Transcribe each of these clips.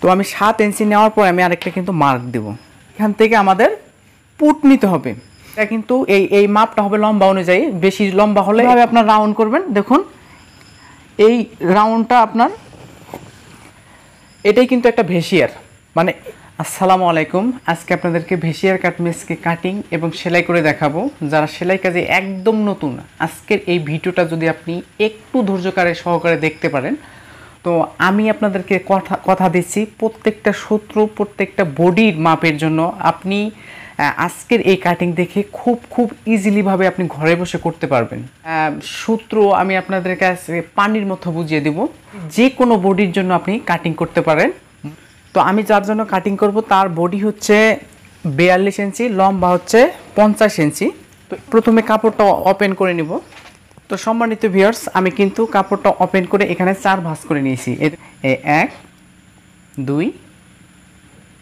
তো আমি 7 ইঞ্চি নেওয়ার পর আমি আরেকটা কিন্তু মার্ক দেব। এখান থেকে আমাদের পুট নিতে হবে। এটা কিন্তু এই মাপটা হবে লম্বা অনুযায়ী, বেশি লম্বা হলে এভাবে আপনার রাউন্ড করবেন। দেখুন এই রাউন্ডটা আপনার, এটাই কিন্তু একটা ভেসিয়ার। মানে আসসালামু আলাইকুম, আজকে আপনাদেরকে ভেসিয়ার কাটমেসকে কাটিং এবং সেলাই করে দেখাবো। যারা সেলাই কাজে একদম নতুন, আজকের এই ভিডিওটা যদি আপনি একটু ধৈর্যকারে সহকারে দেখতে পারেন, তো আমি আপনাদেরকে কথা দিচ্ছি প্রত্যেকটা সূত্র, প্রত্যেকটা বডির মাপের জন্য আপনি আজকের এই কাটিং দেখে খুব ইজিলিভাবে আপনি ঘরে বসে করতে পারবেন। সূত্র আমি আপনাদের কাছে পানির মতো বুঝিয়ে দেব, যে কোনো বডির জন্য আপনি কাটিং করতে পারেন। তো আমি যার জন্য কাটিং করব তার বডি হচ্ছে 42 ইঞ্চি, লম্বা হচ্ছে 50 ইঞ্চি। তো প্রথমে কাপড়টা ওপেন করে নিব। তো সম্মানিত ভিউয়ার্স, আমি কিন্তু কাপড়টা ওপেন করে এখানে 4 ভাঁজ করে নিয়েছি। 1 2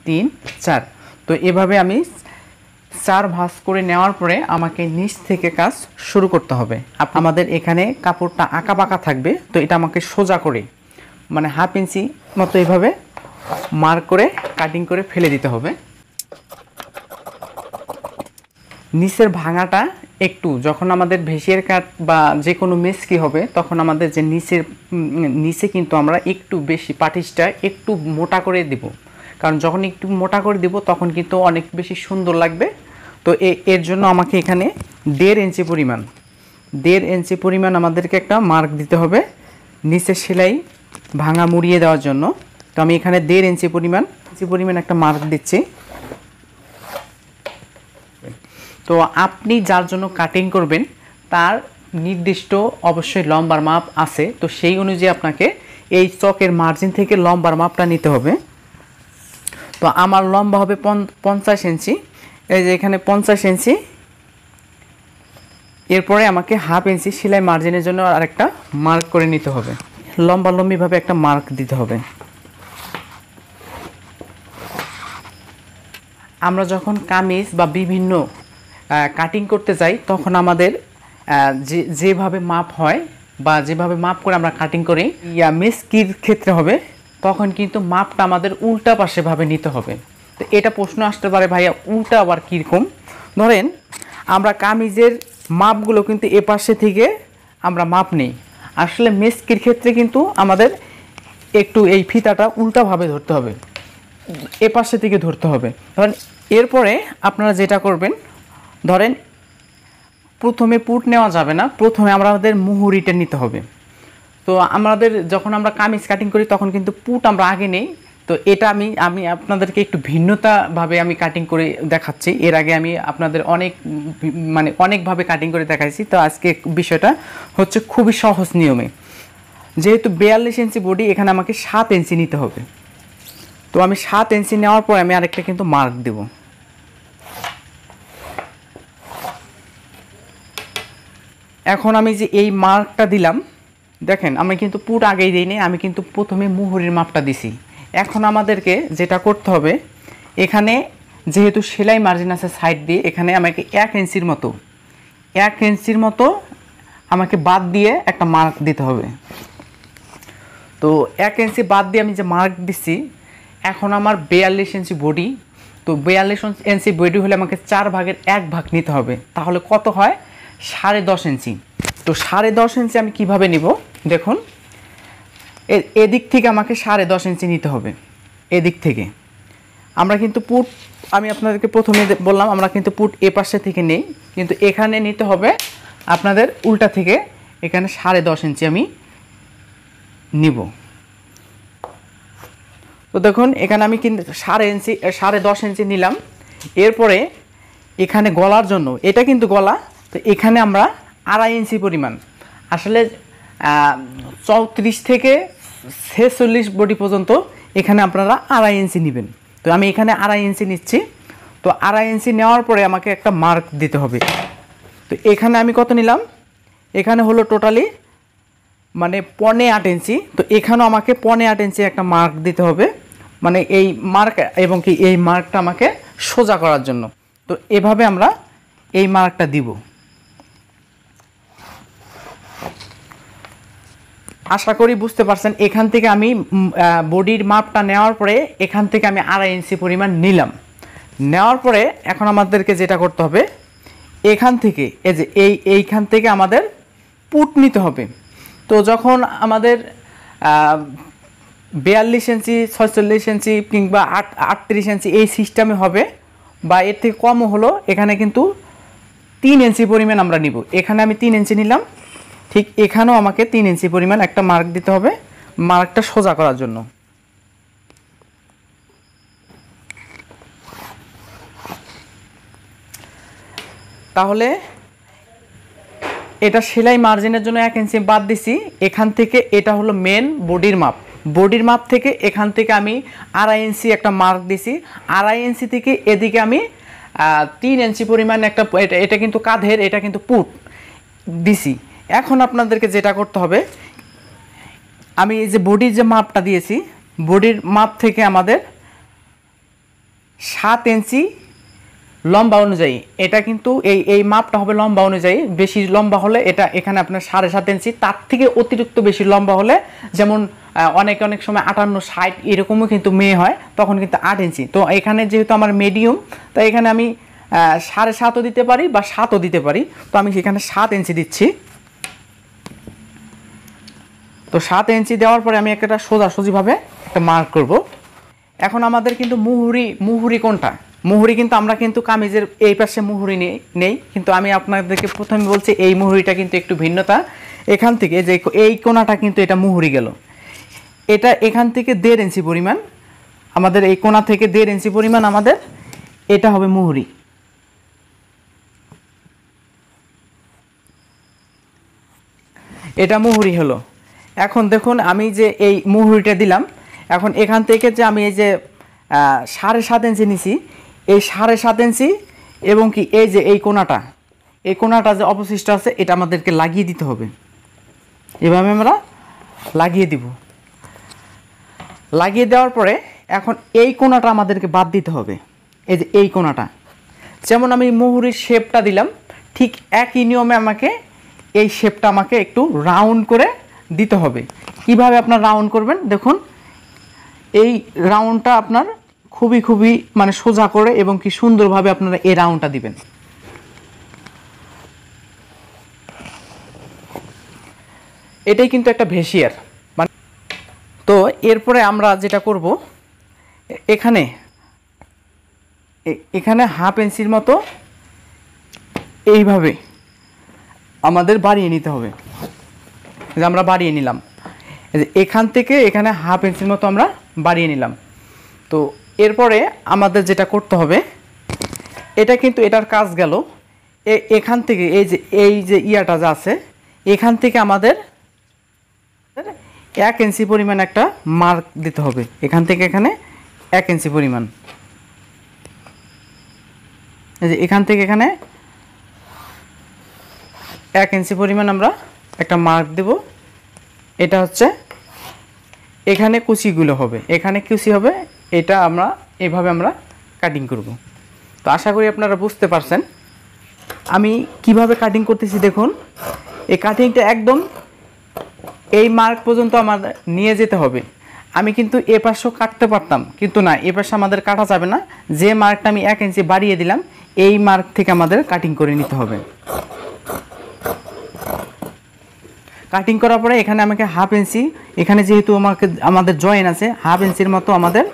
3 4। তো এভাবে আমি 4 ভাঁজ করে নেওয়ার পরে আমাকে নিচ থেকে কাজ শুরু করতে হবে। আমাদের এখানে কাপড়টা আঁকা বাঁকা থাকবে, তো এটা আমাকে সোজা করে মানে 1/2 ইঞ্চি মতো এভাবে মার্ক করে কাটিং করে ফেলে দিতে হবে। নিচের ভাঙাটা একটু, যখন আমাদের ভেসিয়ার কাট বা যে কোনো মেসকি হবে, তখন আমাদের যে নিচে কিন্তু আমরা একটু বেশি পাটিশটা একটু মোটা করে দেব, কারণ যখন একটু মোটা করে দেব তখন কিন্তু অনেক বেশি সুন্দর লাগবে। তো এর জন্য আমাকে এখানে 1.5 ইঞ্চি পরিমাণ আমাদেরকে একটা মার্ক দিতে হবে নিচে সেলাই ভাঙা মুড়িয়ে দেওয়ার জন্য। তো আমি এখানে 1.5 ইঞ্চি পরিমাণ একটা মার্ক দিচ্ছি। তো আপনি যার জন্য কাটিং করবেন তার নির্দিষ্ট অবশ্যই লম্বার মাপ আছে, তো সেই অনুযায়ী আপনাকে এই চকের মার্জিন থেকে লম্বার মাপটা নিতে হবে। তো আমার লম্বা হবে 50 ইঞ্চি, এই যে এখানে 50 ইঞ্চি। এরপরে আমাকে 1/2 ইঞ্চি সেলাই মার্জিনের জন্য আরেকটা মার্ক করে নিতে হবে, লম্বিভাবে একটা মার্ক দিতে হবে। আমরা যখন কামিজ বা বিভিন্ন কাটিং করতে যাই তখন আমাদের যেভাবে মাপ হয় বা যেভাবে মাপ করে আমরা কাটিং করি, মেসকির ক্ষেত্রে হবে তখন কিন্তু মাপটা আমাদের উল্টা পাশে ভাবে নিতে হবে। তো এটা প্রশ্ন আসতে পারে, ভাইয়া উল্টা আবার কীরকম? ধরেন আমরা কামিজের মাপগুলো কিন্তু এ পাশে থেকে আমরা মাপ নেই, আসলে মেসকির ক্ষেত্রে কিন্তু আমাদের একটু এই ফিতাটা উল্টাভাবে ধরতে হবে, এ পাশে থেকে ধরতে হবে। ধরেন এরপরে আপনারা যেটা করবেন, ধরেন প্রথমে পুট নেওয়া যাবে না, প্রথমে আমাদের মুহুরিটা নিতে হবে। তো আমাদের যখন আমরা কামিজ কাটিং করি তখন কিন্তু পুট আমরা আগে নেই। তো এটা আমি আপনাদেরকে একটু ভিন্নতাভাবে আমি কাটিং করে দেখাচ্ছি। এর আগে আমি আপনাদের অনেকভাবে কাটিং করে দেখাইছি। তো আজকে বিষয়টা হচ্ছে খুবই সহজ নিয়মে। যেহেতু 42 ইঞ্চি বডি, এখানে আমাকে 7 ইঞ্চি নিতে হবে। তো আমি 7 ইঞ্চি নেওয়ার পর আমি আরেকটা কিন্তু মার্ক দেব। এখন আমি যে এই মার্কটা দিলাম, দেখেন আমি কিন্তু পুট আগেই দিইনি, আমি কিন্তু প্রথমে মুহুরির মাপটা দিছি। এখন আমাদেরকে যেটা করতে হবে, এখানে যেহেতু সেলাই মার্জিন আছে সাইড দিয়ে, এখানে আমাকে 1 ইঞ্চির মতো আমাকে বাদ দিয়ে একটা মার্ক দিতে হবে। তো 1 ইঞ্চি বাদ দিয়ে আমি যে মার্ক দিচ্ছি, এখন আমার 42 ইঞ্চি বডি। তো 42 ইঞ্চি বডি হলে আমাকে 4 ভাগের 1 ভাগ নিতে হবে, তাহলে কত হয়? 10.5 ইঞ্চি। তো 10.5 ইঞ্চি আমি কিভাবে নিব, দেখুন এদিক থেকে আমাকে 10.5 ইঞ্চি নিতে হবে। এদিক থেকে আমরা কিন্তু পুট, আমি আপনাদেরকে প্রথমে বললাম আমরা কিন্তু পুট এ পাশে থেকে নেই, কিন্তু এখানে নিতে হবে আপনাদের উল্টা থেকে। এখানে 10.5 ইঞ্চি আমি নিব। তো দেখুন এখানে আমি কিন্তু 10.5 ইঞ্চি নিলাম। এরপরে এখানে গলার জন্য, এটা কিন্তু গলা, তো এখানে আমরা 2.5 ইঞ্চি পরিমাণ, আসলে 34 থেকে 46 বডি পর্যন্ত এখানে আপনারা 2.5 ইঞ্চি নেবেন। তো আমি এখানে 2.5 ইঞ্চি নিচ্ছি। তো 2.5 ইঞ্চি নেওয়ার পরে আমাকে একটা মার্ক দিতে হবে। তো এখানে আমি কত নিলাম, এখানে হলো টোটালি মানে 0.8 ইঞ্চি। তো এখানেও আমাকে 0.8 ইঞ্চি একটা মার্ক দিতে হবে, মানে এই মার্ক এবং কি এই মার্কটা আমাকে সোজা করার জন্য। তো এভাবে আমরা এই মার্কটা দিব। আশা করি বুঝতে পারছেন। এখান থেকে আমি বডির মাপটা নেওয়ার পরে এখান থেকে আমি 2.5 ইঞ্চি পরিমাণ নিলাম। নেওয়ার পরে এখন আমাদেরকে যেটা করতে হবে, এখান থেকে এই যে এইখান থেকে আমাদের পুট নিতে হবে। তো যখন আমাদের 42 ইঞ্চি, 46 ইঞ্চি কিংবা 38 ইঞ্চি এই সিস্টেমে হবে বা এর থেকে কমও হলো, এখানে কিন্তু 3 ইঞ্চি পরিমাণ আমরা নিব। এখানে আমি 3 ইঞ্চি নিলাম, ঠিক এখানেও আমাকে 3 ইঞ্চি পরিমাণ একটা মার্ক দিতে হবে, মার্কটা সোজা করার জন্য। তাহলে এটা সেলাই মার্জিনের জন্য 1 ইঞ্চি বাদ দিছি। এখান থেকে এটা হলো মেন বডির মাপ। বডির মাপ থেকে এখান থেকে আমি 2.5 ইঞ্চি একটা মার্ক দিছি। 2.5 ইঞ্চি থেকে এদিকে আমি 3 ইঞ্চি পরিমাণ একটা, এটা কিন্তু কাঁধের, এটা কিন্তু পুট দিছি। এখন আপনাদেরকে যেটা করতে হবে, আমি এই যে বডির যে মাপটা দিয়েছি, বডির মাপ থেকে আমাদের 7 ইঞ্চি লম্বা অনুযায়ী, এটা কিন্তু এই মাপটা হবে লম্বা অনুযায়ী। বেশি লম্বা হলে এটা এখানে আপনার 7.5 ইঞ্চি, তার থেকে অতিরিক্ত বেশি লম্বা হলে যেমন অনেক সময় 58, 60 এরকমও কিন্তু মেয়ে হয়, তখন কিন্তু 8 ইঞ্চি। তো এখানে যেহেতু আমার মিডিয়াম, তো এখানে আমি 7.5ও দিতে পারি বা 7ও দিতে পারি। তো আমি সেখানে 7 ইঞ্চি দিচ্ছি। তো 7 ইঞ্চি দেওয়ার পরে আমি একটা সোজাসুজিভাবে একটা মার্ক করব। এখন আমাদের কিন্তু মুহুরি কোনটা? মুহুরি কিন্তু আমরা কিন্তু কামিজের এই পাশে মুহুরি নেই, কিন্তু আমি আপনাদেরকে প্রথমে বলছি এই মুহুরিটা কিন্তু একটু ভিন্নতা। এখান থেকে যে এই কোণাটা কিন্তু এটা মুহুরি গেল, এটা এখান থেকে 1.5 ইঞ্চি পরিমাণ, আমাদের এই কোণা থেকে 1.5 ইঞ্চি পরিমাণ আমাদের এটা হবে মুহুরি। এটা মুহুরি হলো। এখন দেখুন আমি যে এই মুহুরিটা দিলাম, এখন এখান থেকে যে আমি এই যে 7.5 ইঞ্চি নিছি, এই 7.5 ইঞ্চি এবং কি এই যে এই কোণাটা যে অবশিষ্ট আছে, এটা আমাদেরকে লাগিয়ে দিতে হবে। এভাবে আমরা লাগিয়ে দিব। লাগিয়ে দেওয়ার পরে এখন এই কোণাটা আমাদেরকে বাদ দিতে হবে। এই যে এই কোণাটা, যেমন আমি মুহুরির শেপটা দিলাম, ঠিক একই নিয়মে আমাকে এই শেপটা আমাকে একটু রাউন্ড করে দিতে হবে। কিভাবে আপনার রাউন্ড করবেন দেখুন, এই রাউন্ডটা আপনার খুবই মানে সোজা করে এবং কি সুন্দরভাবে আপনারা এই রাউন্ডটা দিবেন। এটাই কিন্তু একটা ভেসিয়ার মানে। তো এরপরে আমরা যেটা করব, এখানে 1/2 ইঞ্চির মতো এইভাবে আমাদের বাড়িয়ে নিতে হবে। যে আমরা বাড়িয়ে নিলাম, এখান থেকে এখানে 1/2 ইঞ্চির মতো আমরা বাড়িয়ে নিলাম। তো এরপরে আমাদের যেটা করতে হবে, এটা কিন্তু এটার কাজ গেল। এখান থেকে এই যে ইয়াটা যা আছে, এখান থেকে আমাদের 1 ইঞ্চি পরিমাণ একটা মার্ক দিতে হবে। এখান থেকে এখানে 1 ইঞ্চি পরিমাণ, এই যে এখান থেকে এখানে 1 ইঞ্চি পরিমাণ আমরা একটা মার্ক দেব। এটা হচ্ছে এখানে কুচিগুলো হবে, এখানে কুচি হবে, এটা আমরা এভাবে আমরা কাটিং করব। তো আশা করি আপনারা বুঝতে পারছেন আমি কিভাবে কাটিং করতেছি। দেখুন এই কাটিংটা একদম এই মার্ক পর্যন্ত আমাদের নিয়ে যেতে হবে। আমি কিন্তু এ পাশেও কাটতে পারতাম, কিন্তু না, এ পাশে আমাদের কাটা যাবে না। যে মার্কটা আমি 1 ইঞ্চি বাড়িয়ে দিলাম, এই মার্ক থেকে আমাদের কাটিং করে নিতে হবে। কাটিং করার পরে এখানে আমাকে 1/2 ইঞ্চি, এখানে যেহেতু আমাদের জয়েন আছে, 1/2 ইঞ্চির মতো আমাদের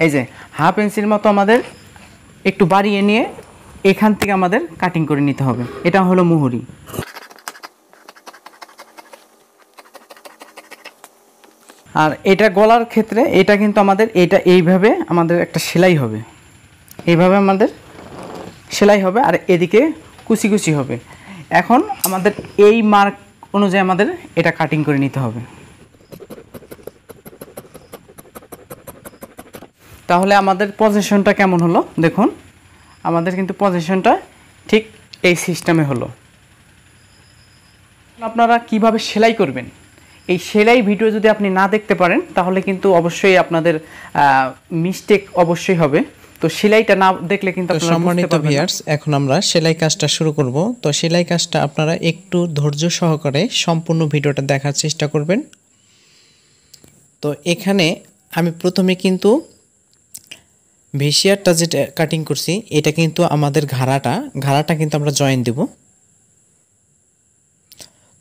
এই যে 1/2 ইঞ্চির মতো আমাদের একটু বাড়িয়ে নিয়ে এখান থেকে আমাদের কাটিং করে নিতে হবে। এটা হলো মুহুরি। আর এটা গলার ক্ষেত্রে এটা কিন্তু আমাদের এটা এইভাবে আমাদের একটা সেলাই হবে, এইভাবে আমাদের সেলাই হবে, আর এদিকে কুচি হবে। এখন আমাদের এই মার্ক অনুযায়ী আমাদের এটা কাটিং করে নিতে হবে। তাহলে আমাদের পজিশনটা কেমন হলো দেখুন, আমাদের কিন্তু পজিশনটা ঠিক এই সিস্টেমে হলো। আপনারা কিভাবে সেলাই করবেন, এই সেলাই ভিডিও যদি আপনি না দেখতে পারেন তাহলে কিন্তু অবশ্যই আপনাদের মিস্টেক অবশ্যই হবে। তো সেলাইটা না দেখলে কিন্তু আপনারা সম্মানিত ভিউয়ার্স, এখন আমরা সেলাই কাজটা শুরু করব। তো সেলাই কাজটা আপনারা একটু ধৈর্য সহকারে সম্পূর্ণ ভিডিওটা দেখার চেষ্টা করবেন। তো এখানে আমি প্রথমে কিন্তু ভেসিয়ারটা যেটা কাটিং করছি, এটা কিন্তু আমাদের ঘাড়াটা কিন্তু আমরা জয়েন দেব।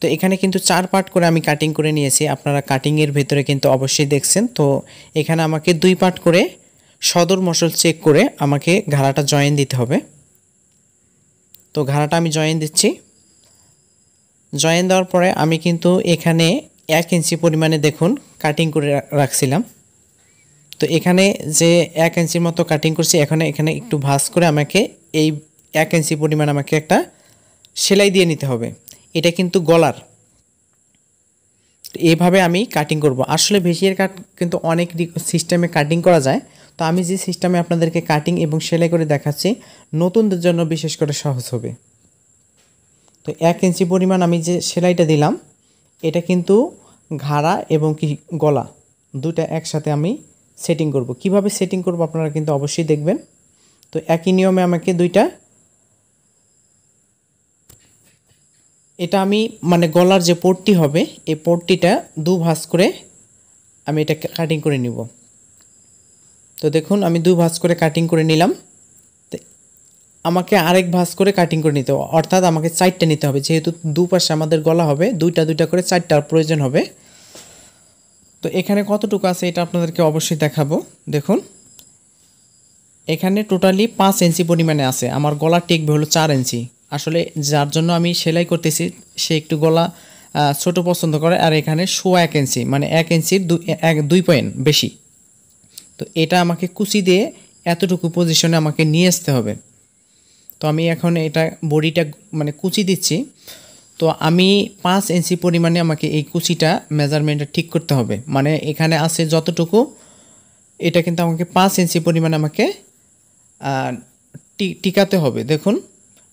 তো এখানে কিন্তু 4 পার্ট করে আমি কাটিং করে নিয়েছি, আপনারা কাটিংয়ের ভেতরে কিন্তু অবশ্যই দেখছেন। তো এখানে আমাকে 2 পার্ট করে সদর মশল চেক করে আমাকে ঘাড়াটা জয়েন দিতে হবে। তো ঘাড়াটা আমি জয়েন দিচ্ছি। জয়েন দেওয়ার পরে আমি কিন্তু এখানে 1 ইঞ্চি পরিমাণে দেখুন কাটিং করে রাখছিলাম। তো এখানে যে 1 ইঞ্চির মতো কাটিং করছি, এখানে একটু ভাঁজ করে আমাকে এই 1 ইঞ্চি পরিমাণ আমাকে একটা সেলাই দিয়ে নিতে হবে। এটা কিন্তু গলার। এইভাবে আমি কাটিং করব। আসলে ভেসিয়ার কাট কিন্তু অনেক সিস্টেমে কাটিং করা যায়। তো আমি যে সিস্টেমে আপনাদেরকে কাটিং এবং সেলাই করে দেখাচ্ছি, নতুনদের জন্য বিশেষ করে সহজ হবে। তো 1 ইঞ্চি পরিমাণ আমি যে সেলাইটা দিলাম, এটা কিন্তু ঘাড়া এবং কি গলা দুটো একসাথে আমি সেটিং করব। কিভাবে সেটিং করব আপনারা কিন্তু অবশ্যই দেখবেন। তো একই নিয়মে আমাকে এটা আমি মানে গলার যে পট্টি হবে, এই পট্টিটা 2 ভাঁজ করে আমি এটা কাটিং করে নিব। তো দেখুন আমি 2 ভাঁজ করে কাটিং করে নিলাম। তো আমাকে আরেক ভাঁজ করে কাটিং করে নিতে হবে, অর্থাৎ আমাকে 4টা নিতে হবে। যেহেতু দুপাশে আমাদের গলা হবে, দুইটা করে 4টার প্রয়োজন হবে। তো এখানে কতটুকু আছে এটা আপনাদেরকে অবশ্যই দেখাবো। দেখুন এখানে টোটালি 5 ইঞ্চি পরিমাণে আছে। আমার গলা টেকবে হলো 4 ইঞ্চি। আসলে যার জন্য আমি সেলাই করতেছি সে একটু গলা ছোট পছন্দ করে, আর এখানে 1 ইঞ্চি মানে 1 ইঞ্চির 2 পয়েন্ট বেশি। তো এটা আমাকে কুচি দিয়ে এতটুকু পজিশনে আমাকে নিয়ে আসতে হবে। তো আমি এখন এটা বডিটা মানে কুচি দিচ্ছি। তো আমি 5 ইঞ্চি পরিমাণে আমাকে এই কুচিটা মেজারমেন্টটা ঠিক করতে হবে। মানে এখানে আছে যতটুকু, এটা কিন্তু আমাকে 5 ইঞ্চি পরিমাণে আমাকে টিকাতে হবে। দেখুন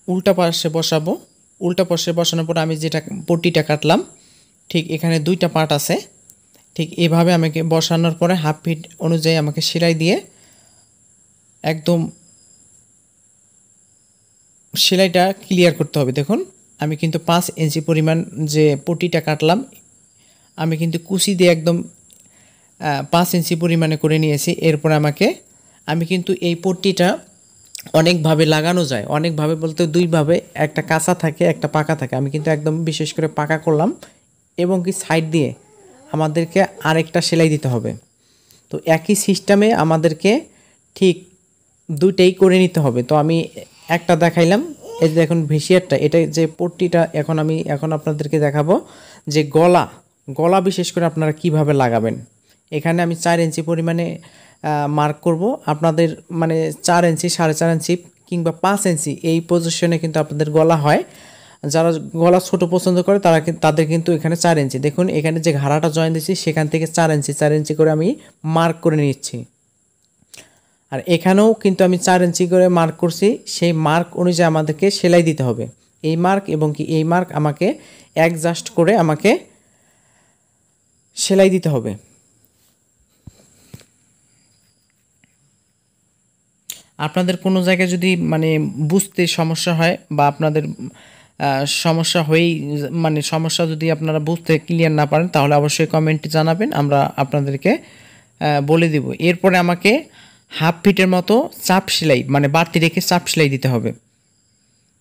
উল্টা পাশে বসাবো। উল্টা পাশে বসানোর পর আমি যেটা পট্টিটা কাটলাম, ঠিক এখানে 2টা পার্ট আছে। ঠিক এভাবে আমাকে বসানোর পরে হাফ ফিট অনুযায়ী আমাকে সেলাই দিয়ে একদম সেলাইটা ক্লিয়ার করতে হবে। দেখুন আমি কিন্তু 5 ইঞ্চি পরিমাণ যে পট্টিটা কাটলাম, আমি কিন্তু কুচি দিয়ে একদম 5 ইঞ্চি পরিমাণে করে নিয়েছি। এরপর আমি কিন্তু এই পট্টিটা অনেকভাবে লাগানো যায়। অনেকভাবে বলতে 2ভাবে, একটা কাঁচা থাকে একটা পাকা থাকে। আমি কিন্তু একদম বিশেষ করে পাকা করলাম, এবং কি সাইড দিয়ে আমাদেরকে আরেকটা সেলাই দিতে হবে। তো একই সিস্টেমে আমাদেরকে ঠিক 2টাই করে নিতে হবে। তো আমি একটা দেখাইলাম। এই যে দেখুন ভেসিয়ারটা, এটা যে পট্টিটা এখন আপনাদেরকে দেখাবো যে গলা বিশেষ করে আপনারা কিভাবে লাগাবেন। এখানে আমি 4 ইঞ্চি পরিমাণে মার্ক করব। আপনাদের মানে 4 ইঞ্চি, 4.5 ইঞ্চি কিংবা 5 ইঞ্চি এই পজিশনে কিন্তু আপনাদের গলা হয়। যারা গলা ছোট পছন্দ করে তাদের কিন্তু এখানে 4 ইঞ্চি। দেখুন এখানে যে ঘাড়াটা জয়েন দিচ্ছি সেখান থেকে 4 ইঞ্চি করে আমি মার্ক করে নিচ্ছি। আর এখানেও কিন্তু আমি 4 ইঞ্চি করে মার্ক করছি। সেই মার্ক অনুযায়ী আমাদেরকে সেলাই দিতে হবে। এই মার্ক এবং কি এই মার্ক আমাকে অ্যাডজাস্ট করে আমাকে সেলাই দিতে হবে। আপনাদের কোনো জায়গায় যদি মানে বুঝতে সমস্যা হয় বা আপনাদের সমস্যা যদি আপনারা বুঝতে ক্লিয়ার না পারেন, তাহলে অবশ্যই কমেন্টে জানাবেন, আমরা আপনাদেরকে বলে দিব। এরপরে আমাকে হাফ ফিটের মতো চাপ সেলাই মানে বাড়তি রেখে চাপ সেলাই দিতে হবে।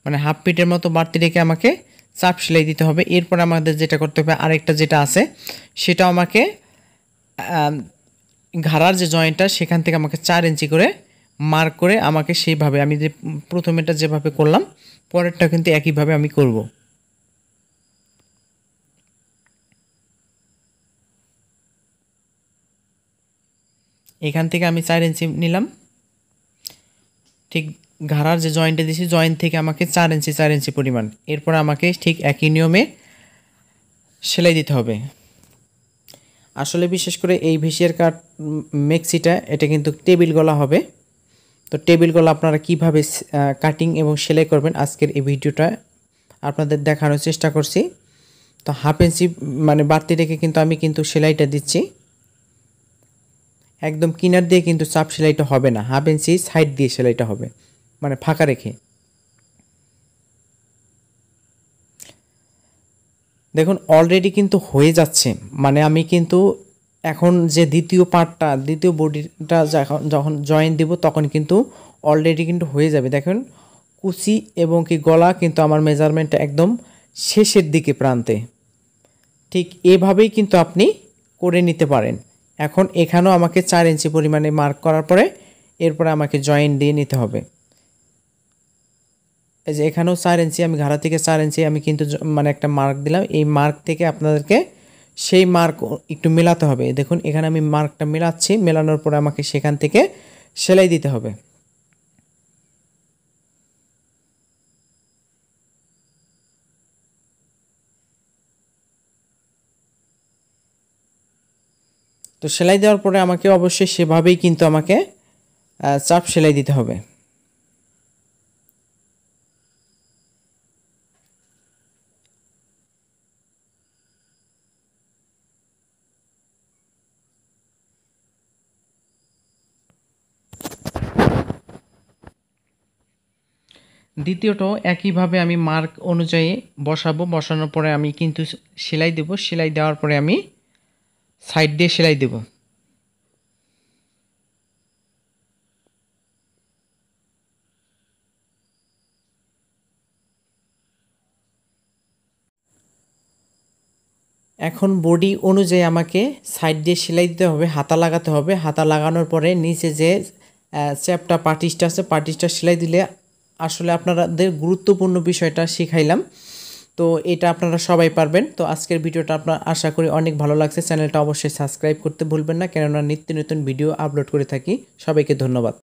মানে হাফ ফিটের মতো বাড়তি রেখে আমাকে চাপ সেলাই দিতে হবে। এরপর আমাদের যেটা করতে হবে, আরেকটা যেটা আছে সেটা আমাকে ঘাড়ার যে জয়েন্টটা সেখান থেকে আমাকে 4 ইঞ্চি করে মার্ক করে আমাকে সেইভাবে আমি যে প্রথমেটা যেভাবে করলাম পরেরটা কিন্তু একইভাবে আমি করব। এখান থেকে আমি 4 ইঞ্চি নিলাম। ঠিক ঘাড়ার যে জয়েন্টে দিয়েছি জয়েন্ট থেকে আমাকে 4 ইঞ্চি পরিমাণ। এরপর আমাকে ঠিক একই নিয়মে সেলাই দিতে হবে। আসলে বিশেষ করে এই ভেসিয়ার কাট মেক্সিটা এটা কিন্তু টেবিল গলা হবে। তো টেবিল গলা আপনারা কিভাবে কাটিং এবং সেলাই করবেন আজকের এই ভিডিওটা আপনাদের দেখানোর চেষ্টা করছি। তো হাফ ইঞ্চি মানে বাড়তি রেখে কিন্তু আমি কিন্তু সেলাইটা দিচ্ছি। একদম কিনার দিয়ে কিন্তু চাপ সেলাইটা হবে না, 1/2 ইঞ্চি সাইড দিয়ে সেলাইটা হবে, মানে ফাঁকা রেখে। দেখুন অলরেডি কিন্তু হয়ে যাচ্ছে, মানে আমি কিন্তু এখন যে দ্বিতীয় পার্টটা, দ্বিতীয় বডিটা যখন জয়েন দিব তখন কিন্তু অলরেডি কিন্তু হয়ে যাবে। দেখুন কুচি এবং কি গলা কিন্তু আমার মেজারমেন্টটা একদম শেষের দিকে প্রান্তে, ঠিক এভাবেই কিন্তু আপনি করে নিতে পারেন। এখন এখানেও আমাকে 4 ইঞ্চি পরিমাণে মার্ক করার পরে এরপরে আমাকে জয়েন দিয়ে নিতে হবে। এই যে এখানেও 4 ইঞ্চি, আমি ঘাড়া থেকে 4 ইঞ্চি আমি কিন্তু মানে একটা মার্ক দিলাম। এই মার্ক থেকে আপনাদেরকে সেই মার্ক একটু মেলাতে হবে। দেখুন এখানে আমি মার্কটা মেলাচ্ছি, মেলানোর পরে আমাকে সেখান থেকে সেলাই দিতে হবে। তো সেলাই দেওয়ার পরে আমাকে অবশ্যই সেভাবেই কিন্তু আমাকে চাপ সেলাই দিতে হবে। দ্বিতীয়টাও একইভাবে আমি মার্ক অনুযায়ী বসাবো, বসানোর পরে আমি কিন্তু সেলাই দেব, সেলাই দেওয়ার পরে আমি সাইড দিয়ে সেলাই দেব। এখন বডি অনুযায়ী আমাকে সাইড দিয়ে সেলাই দিতে হবে, হাতা লাগাতে হবে। হাতা লাগানোর পরে নিচে যে চ্যাপটা পার্টিসটা আছে, পার্টিসটা সেলাই দিলে আসলে আপনাদের গুরুত্বপূর্ণ বিষয়টা শিখাইলাম। তো এটা আপনারা সবাই পারবেন। তো আজকের ভিডিওটা আপনার আশা করি অনেক ভালো লাগছে। চ্যানেলটা অবশ্যই সাবস্ক্রাইব করতে ভুলবেন না, কেননা নিত্য নতুন ভিডিও আপলোড করে থাকি। সবাইকে ধন্যবাদ।